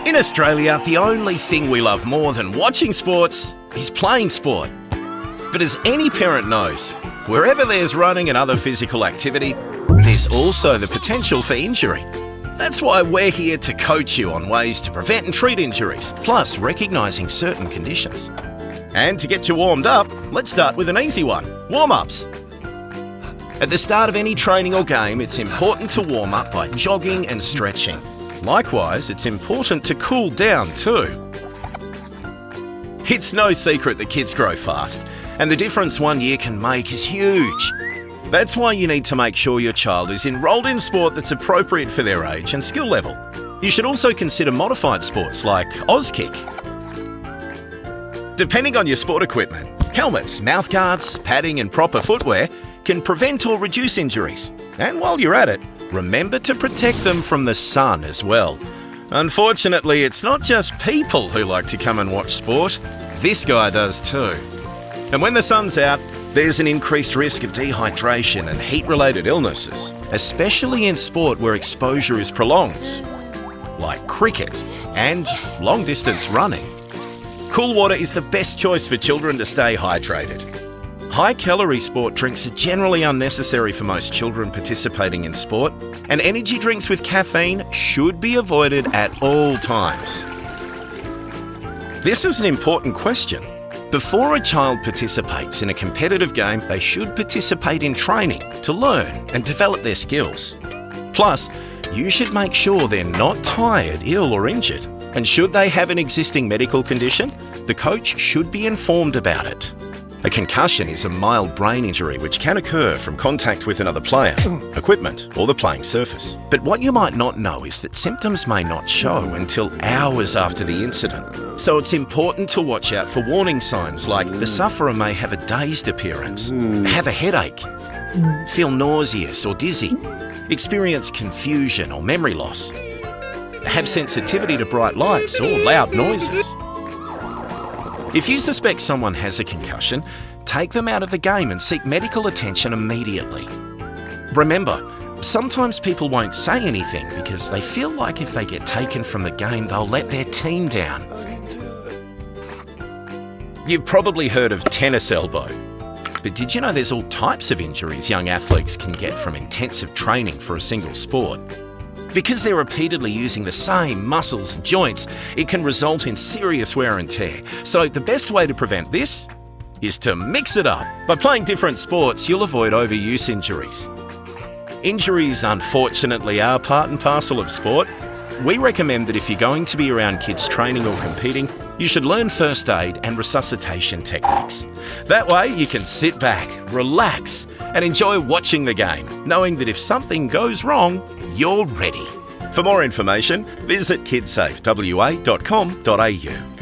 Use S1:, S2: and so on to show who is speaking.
S1: In Australia, the only thing we love more than watching sports is playing sport. But as any parent knows, wherever there's running and other physical activity, there's also the potential for injury. That's why we're here to coach you on ways to prevent and treat injuries, plus recognising certain conditions. And to get you warmed up, let's start with an easy one, warm-ups. At the start of any training or game, it's important to warm up by jogging and stretching. Likewise, it's important to cool down too. It's no secret that kids grow fast, and the difference 1 year can make is huge. That's why you need to make sure your child is enrolled in sport that's appropriate for their age and skill level. You should also consider modified sports like Auskick. Depending on your sport equipment, helmets, mouthguards, padding and proper footwear can prevent or reduce injuries. And while you're at it, remember to protect them from the sun as well. Unfortunately, it's not just people who like to come and watch sport. This guy does too. And when the sun's out, there's an increased risk of dehydration and heat-related illnesses, especially in sport where exposure is prolonged, like cricket and long-distance running. Cool water is the best choice for children to stay hydrated. High-calorie sport drinks are generally unnecessary for most children participating in sport, and energy drinks with caffeine should be avoided at all times. This is an important question. Before a child participates in a competitive game, they should participate in training to learn and develop their skills. Plus, you should make sure they're not tired, ill or injured. And should they have an existing medical condition, the coach should be informed about it. A concussion is a mild brain injury which can occur from contact with another player, equipment, or the playing surface. But what you might not know is that symptoms may not show until hours after the incident. So it's important to watch out for warning signs like the sufferer may have a dazed appearance, have a headache, feel nauseous or dizzy, experience confusion or memory loss, have sensitivity to bright lights or loud noises. If you suspect someone has a concussion, take them out of the game and seek medical attention immediately. Remember, sometimes people won't say anything because they feel like if they get taken from the game, they'll let their team down. You've probably heard of tennis elbow, but did you know there's all types of injuries young athletes can get from intensive training for a single sport? Because they're repeatedly using the same muscles and joints, it can result in serious wear and tear. So the best way to prevent this is to mix it up. By playing different sports, you'll avoid overuse injuries. Injuries, unfortunately, are part and parcel of sport. We recommend that if you're going to be around kids training or competing, you should learn first aid and resuscitation techniques. That way you can sit back, relax, and enjoy watching the game, knowing that if something goes wrong, you're ready. For more information, visit kidsafewa.com.au.